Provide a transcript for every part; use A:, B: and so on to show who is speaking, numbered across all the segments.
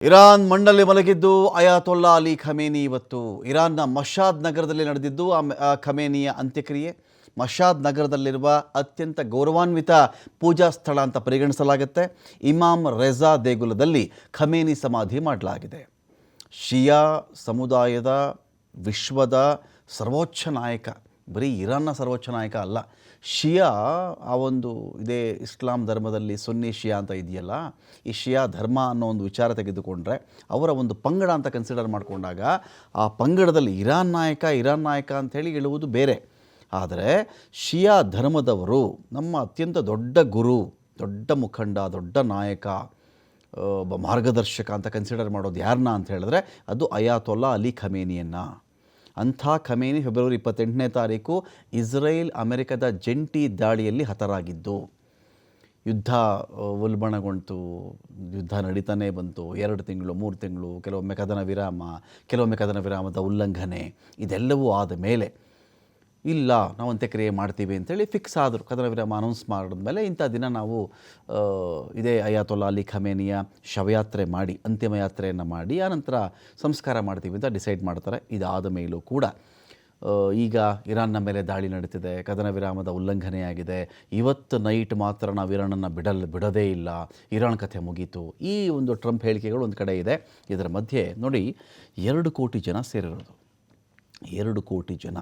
A: Iran ಮಣ್ಣಲ್ಲಿ ಮಲಗಿದ್ದು ಅಯಾತೊಲ್ಲಾ Ali Khamenei ಇವತ್ತು ಇರಾನ್ನ ಮಶಾದ್ ನಗರದಲ್ಲಿ ನಡೆದಿದ್ದು ಖಮೇನಿಯ ಅಂತ್ಯಕ್ರಿಯೆ. ಮಶಾದ್ ನಗರದಲ್ಲಿರುವ ಅತ್ಯಂತ ಗೌರವಾನ್ವಿತ ಪೂಜಾ ಸ್ಥಳ ಅಂತ ಪರಿಗಣಿಸಲಾಗುತ್ತೆ. ಇಮಾಮ್ ರೆಜಾ ದೇಗುಲದಲ್ಲಿ ಖಮೇನಿ ಸಮಾಧಿ ಮಾಡಲಾಗಿದೆ. ಶಿಯಾ ಸಮುದಾಯದ ವಿಶ್ವದ ಸರ್ವೋಚ್ಚ ನಾಯಕ, ಬರೀ ಇರಾನ್ನ ಸರ್ವೋಚ್ಚ ನಾಯಕ ಅಲ್ಲ, ಶಿಯಾ ಆ ಒಂದು ಇದೇ ಇಸ್ಲಾಂ ಧರ್ಮದಲ್ಲಿ ಸುನ್ನಿ ಶಿಯಾ ಅಂತ ಇದೆಯಲ್ಲ, ಈ ಶಿಯಾ ಧರ್ಮ ಅನ್ನೋ ಒಂದು ವಿಚಾರ ತೆಗೆದುಕೊಂಡ್ರೆ ಅವರ ಒಂದು ಪಂಗಡ ಅಂತ ಕನ್ಸಿಡರ್ ಮಾಡಿಕೊಂಡಾಗ ಆ ಪಂಗಡದಲ್ಲಿ ಇರಾನ್ ನಾಯಕ ಅಂಥೇಳಿ ಹೇಳುವುದು ಬೇರೆ. ಆದರೆ ಶಿಯಾ ಧರ್ಮದವರು ನಮ್ಮ ಅತ್ಯಂತ ದೊಡ್ಡ ಗುರು, ದೊಡ್ಡ ಮುಖಂಡ, ದೊಡ್ಡ ನಾಯಕ, ಒಬ್ಬ ಮಾರ್ಗದರ್ಶಕ ಅಂತ ಕನ್ಸಿಡರ್ ಮಾಡೋದು ಯಾರನ್ನ ಅಂತ ಹೇಳಿದ್ರೆ ಅದು ಅಯಾತೊಲ್ಲಾ ಅಲಿ ಖಮೇನಿಯನ್ನು. ಅಂಥ ಖಮೇನಿ ಫೆಬ್ರವರಿ 28ನೇ ತಾರೀಕು ಇಸ್ರೇಲ್ ಅಮೆರಿಕದ ಜಂಟಿ ದಾಳಿಯಲ್ಲಿ ಹತರಾಗಿದ್ದು. ಯುದ್ಧ ಉಲ್ಬಣಗೊಂಡು ಯುದ್ಧ ನಡೀತಾನೆ ಬಂತು. 2 ತಿಂಗಳು 3 ತಿಂಗಳು, ಕೆಲವೊಮ್ಮೆ ಕದನ ವಿರಾಮ, ಕೆಲವೊಮ್ಮೆ ಕದನ ವಿರಾಮದ ಉಲ್ಲಂಘನೆ, ಇದೆಲ್ಲವೂ ಆದ ಮೇಲೆ ಇಲ್ಲ ನಾವು ಅಂತ್ಯಕ್ರಿಯೆ ಮಾಡ್ತೀವಿ ಅಂತೇಳಿ ಫಿಕ್ಸ್ ಆದರು. ಕದನ ವಿರಾಮ ಅನೌನ್ಸ್ ಮಾಡಿದ್ಮೇಲೆ ಇಂಥ ದಿನ ನಾವು ಇದೇ ಅಯಾತೊಲ್ಲಾ ಅಲಿ ಖಮೇನಿಯ ಶವಯಾತ್ರೆ ಮಾಡಿ, ಅಂತಿಮ ಯಾತ್ರೆಯನ್ನು ಮಾಡಿ ಆನಂತರ ಸಂಸ್ಕಾರ ಮಾಡ್ತೀವಿ ಅಂತ ಡಿಸೈಡ್ ಮಾಡ್ತಾರೆ. ಇದಾದ ಮೇಲೂ ಕೂಡ ಈಗ ಇರಾನ್ನ ಮೇಲೆ ದಾಳಿ ನಡೀತಿದೆ, ಕದನ ವಿರಾಮದ ಉಲ್ಲಂಘನೆಯಾಗಿದೆ. ಇವತ್ತು ನೈಟ್ ಮಾತ್ರ ನಾವು ಇರಾನನ್ನು ಬಿಡೋದೇ ಇಲ್ಲ, ಇರಾನ್ ಕಥೆ ಮುಗೀತು, ಈ ಒಂದು ಟ್ರಂಪ್ ಹೇಳಿಕೆಗಳು ಒಂದು ಕಡೆ ಇದೆ. ಇದರ ಮಧ್ಯೆ ನೋಡಿ, 2 ಕೋಟಿ ಜನ ಸೇರಿರೋದು, 2 ಕೋಟಿ ಜನ.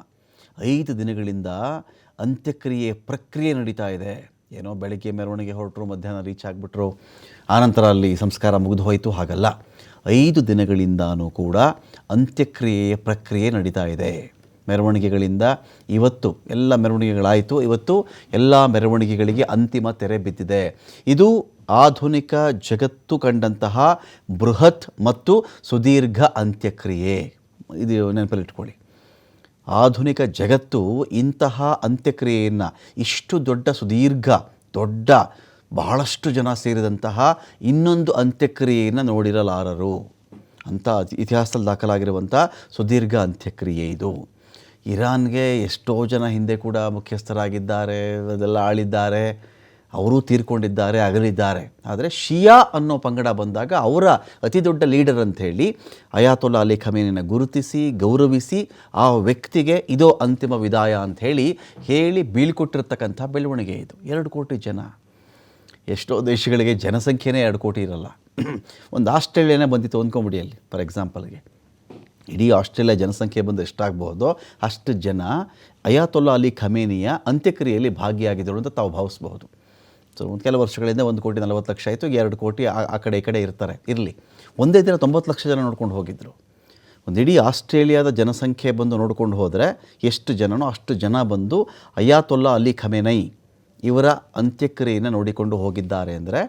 A: 5 ದಿನಗಳಿಂದ ಅಂತ್ಯಕ್ರಿಯೆ ಪ್ರಕ್ರಿಯೆ ನಡೀತಾ ಇದೆ. ಏನೋ ಬೆಳಗ್ಗೆ ಮೆರವಣಿಗೆ ಹೊರಟರು, ಮಧ್ಯಾಹ್ನ ರೀಚ್ ಆಗಿಬಿಟ್ರು, ಆನಂತರ ಅಲ್ಲಿ ಸಂಸ್ಕಾರ ಮುಗಿದು ಹೋಯಿತು, ಹಾಗಲ್ಲ. 5 ದಿನಗಳಿಂದನೂ ಕೂಡ ಅಂತ್ಯಕ್ರಿಯೆಯ ಪ್ರಕ್ರಿಯೆ ನಡೀತಾ ಇದೆ. ಮೆರವಣಿಗೆಗಳಿಂದ ಇವತ್ತು ಎಲ್ಲ ಮೆರವಣಿಗೆಗಳಾಯಿತು. ಇವತ್ತು ಎಲ್ಲ ಮೆರವಣಿಗೆಗಳಿಗೆ ಅಂತಿಮ ತೆರೆ ಬಿದ್ದಿದೆ. ಇದು ಆಧುನಿಕ ಜಗತ್ತು ಕಂಡಂತಹ ಬೃಹತ್ ಮತ್ತು ಸುದೀರ್ಘ ಅಂತ್ಯಕ್ರಿಯೆ. ಇದು ನೆನಪಲ್ಲಿಟ್ಕೊಳ್ಳಿ. ಆಧುನಿಕ ಜಗತ್ತು ಇಂತಹ ಅಂತ್ಯಕ್ರಿಯೆಯನ್ನು, ಇಷ್ಟು ದೊಡ್ಡ ಸುದೀರ್ಘ ದೊಡ್ಡ ಬಹಳಷ್ಟು ಜನ ಸೇರಿದಂತಹ ಇನ್ನೊಂದು ಅಂತ್ಯಕ್ರಿಯೆಯನ್ನು ನೋಡಿರಲಾರರು. ಅಂಥ ಇತಿಹಾಸದಲ್ಲಿ ದಾಖಲಾಗಿರುವಂಥ ಸುದೀರ್ಘ ಅಂತ್ಯಕ್ರಿಯೆ ಇದು. ಇರಾನ್ಗೆ ಎಷ್ಟೋ ಜನ ಹಿಂದೆ ಕೂಡ ಮುಖ್ಯಸ್ಥರಾಗಿದ್ದಾರೆ, ಅದೆಲ್ಲ ಆಳಿದ್ದಾರೆ, ಅವರೂ ತೀರ್ಕೊಂಡಿದ್ದಾರೆ, ಅಗಲಿದ್ದಾರೆ. ಆದರೆ ಶಿಯಾ ಅನ್ನೋ ಪಂಗಡ ಬಂದಾಗ ಅವರ ಅತಿ ದೊಡ್ಡ ಲೀಡರ್ ಅಂಥೇಳಿ ಅಯಾತೊಲ್ಲಾ ಅಲಿ ಖಮೇನಿನ ಗುರುತಿಸಿ ಗೌರವಿಸಿ ಆ ವ್ಯಕ್ತಿಗೆ ಇದೋ ಅಂತಿಮ ವಿದಾಯ ಅಂಥೇಳಿ ಬೀಳ್ಕೊಟ್ಟಿರ್ತಕ್ಕಂಥ ಬೆಳವಣಿಗೆ ಇದು. 2 ಕೋಟಿ ಜನ. ಎಷ್ಟೋ ದೇಶಗಳಿಗೆ ಜನಸಂಖ್ಯೆನೇ 2 ಕೋಟಿ ಇರಲ್ಲ. ಒಂದು ಆಸ್ಟ್ರೇಲಿಯಾನೇ ಬಂದಿತ್ತು ಅಂದ್ಕೊಂಬಿಡಿ. ಅಲ್ಲಿ ಫಾರ್ ಎಕ್ಸಾಂಪಲ್ಗೆ ಇಡೀ ಆಸ್ಟ್ರೇಲಿಯಾ ಜನಸಂಖ್ಯೆ ಬಂದು ಎಷ್ಟಾಗಬಹುದೋ ಅಷ್ಟು ಜನ ಅಯಾತೊಲ್ಲಾ ಅಲಿ ಖಮೇನಿಯ ಅಂತ್ಯಕ್ರಿಯೆಯಲ್ಲಿ ಭಾಗಿಯಾಗಿದ್ದರು ಅಂತ ತಾವು ಭಾವಿಸಬಹುದು. ಸೊ ಕೆಲವು ವರ್ಷಗಳಿಂದ 1,40,00,000 ಆಯಿತು, 2 ಕೋಟಿ ಆ ಕಡೆ ಈ ಕಡೆ ಇರಲಿ. ಒಂದೇ ದಿನ 90 ಲಕ್ಷ ಜನ ನೋಡ್ಕೊಂಡು ಹೋಗಿದ್ದರು. ಒಂದು ಇಡೀ ಆಸ್ಟ್ರೇಲಿಯಾದ ಜನಸಂಖ್ಯೆ ಬಂದು ನೋಡ್ಕೊಂಡು ಹೋದರೆ ಎಷ್ಟು ಜನನೋ ಅಷ್ಟು ಜನ ಬಂದು ಅಯಾತೊಲ್ಲಾ ಅಲಿ ಖಮೇನೈ ಇವರ ಅಂತ್ಯಕ್ರಿಯೆಯನ್ನು ನೋಡಿಕೊಂಡು ಹೋಗಿದ್ದಾರೆ. ಅಂದರೆ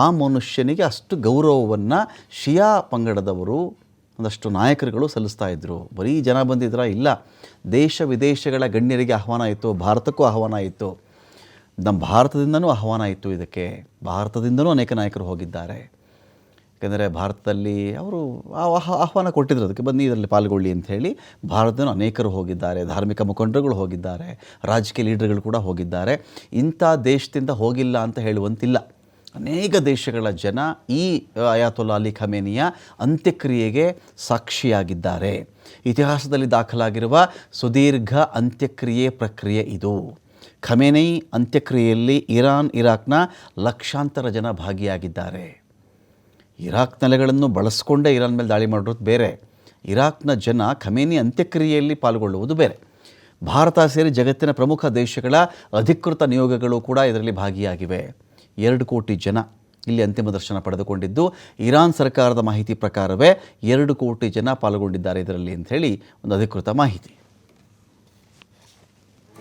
A: ಆ ಮನುಷ್ಯನಿಗೆ ಅಷ್ಟು ಗೌರವವನ್ನು ಶಿಯಾ ಪಂಗಡದವರು, ಒಂದಷ್ಟು ನಾಯಕರುಗಳು ಸಲ್ಲಿಸ್ತಾ ಇದ್ದರು. ಬರೀ ಜನ ಬಂದಿದ್ರ ಇಲ್ಲ, ದೇಶ ವಿದೇಶಗಳ ಗಣ್ಯರಿಗೆ ಆಹ್ವಾನ ಇತ್ತು, ಭಾರತಕ್ಕೂ ಆಹ್ವಾನ ಇತ್ತು, ನಮ್ಮ ಭಾರತದಿಂದನೂ ಆಹ್ವಾನ ಇತ್ತು. ಇದಕ್ಕೆ ಭಾರತದಿಂದನೂ ಅನೇಕ ನಾಯಕರು ಹೋಗಿದ್ದಾರೆ. ಯಾಕೆಂದರೆ ಭಾರತದಲ್ಲಿ ಅವರು ಆಹ್ವಾನ ಕೊಟ್ಟಿದ್ರು, ಅದಕ್ಕೆ ಬನ್ನಿ ಇದರಲ್ಲಿ ಪಾಲ್ಗೊಳ್ಳಿ ಅಂಥೇಳಿ. ಭಾರತದಲ್ಲೂ ಅನೇಕರು ಹೋಗಿದ್ದಾರೆ, ಧಾರ್ಮಿಕ ಮುಖಂಡರುಗಳು ಹೋಗಿದ್ದಾರೆ, ರಾಜಕೀಯ ಲೀಡರ್ಗಳು ಕೂಡ ಹೋಗಿದ್ದಾರೆ. ಇಂಥ ದೇಶದಿಂದ ಹೋಗಿಲ್ಲ ಅಂತ ಹೇಳುವಂತಿಲ್ಲ. ಅನೇಕ ದೇಶಗಳ ಜನ ಈ ಅಯಾತೊಲ್ಲಾ ಅಲಿ ಖಮೇನಿಯ ಅಂತ್ಯಕ್ರಿಯೆಗೆ ಸಾಕ್ಷಿಯಾಗಿದ್ದಾರೆ. ಇತಿಹಾಸದಲ್ಲಿ ದಾಖಲಾಗಿರುವ ಸುದೀರ್ಘ ಅಂತ್ಯಕ್ರಿಯೆ ಪ್ರಕ್ರಿಯೆ ಇದು. ಖಮೇನಿ ಅಂತ್ಯಕ್ರಿಯೆಯಲ್ಲಿ ಇರಾಕ್ನ ಲಕ್ಷಾಂತರ ಜನ ಭಾಗಿಯಾಗಿದ್ದಾರೆ. ಇರಾಕ್ ನೆಲೆಗಳನ್ನು ಬಳಸ್ಕೊಂಡೇ ಇರಾನ್ ಮೇಲೆ ದಾಳಿ ಮಾಡಿರೋದು ಬೇರೆ, ಇರಾಕ್ನ ಜನ ಖಮೇನಿ ಅಂತ್ಯಕ್ರಿಯೆಯಲ್ಲಿ ಪಾಲ್ಗೊಳ್ಳುವುದು ಬೇರೆ. ಭಾರತ ಸೇರಿ ಜಗತ್ತಿನ ಪ್ರಮುಖ ದೇಶಗಳ ಅಧಿಕೃತ ನಿಯೋಗಗಳು ಕೂಡ ಇದರಲ್ಲಿ ಭಾಗಿಯಾಗಿವೆ. 2 ಕೋಟಿ ಜನ ಇಲ್ಲಿ ಅಂತಿಮ ದರ್ಶನ ಪಡೆದುಕೊಂಡಿದ್ದು, ಇರಾನ್ ಸರ್ಕಾರದ ಮಾಹಿತಿ ಪ್ರಕಾರವೇ 2 ಕೋಟಿ ಜನ ಪಾಲ್ಗೊಂಡಿದ್ದಾರೆ ಇದರಲ್ಲಿ ಅಂಥೇಳಿ ಒಂದು ಅಧಿಕೃತ ಮಾಹಿತಿ.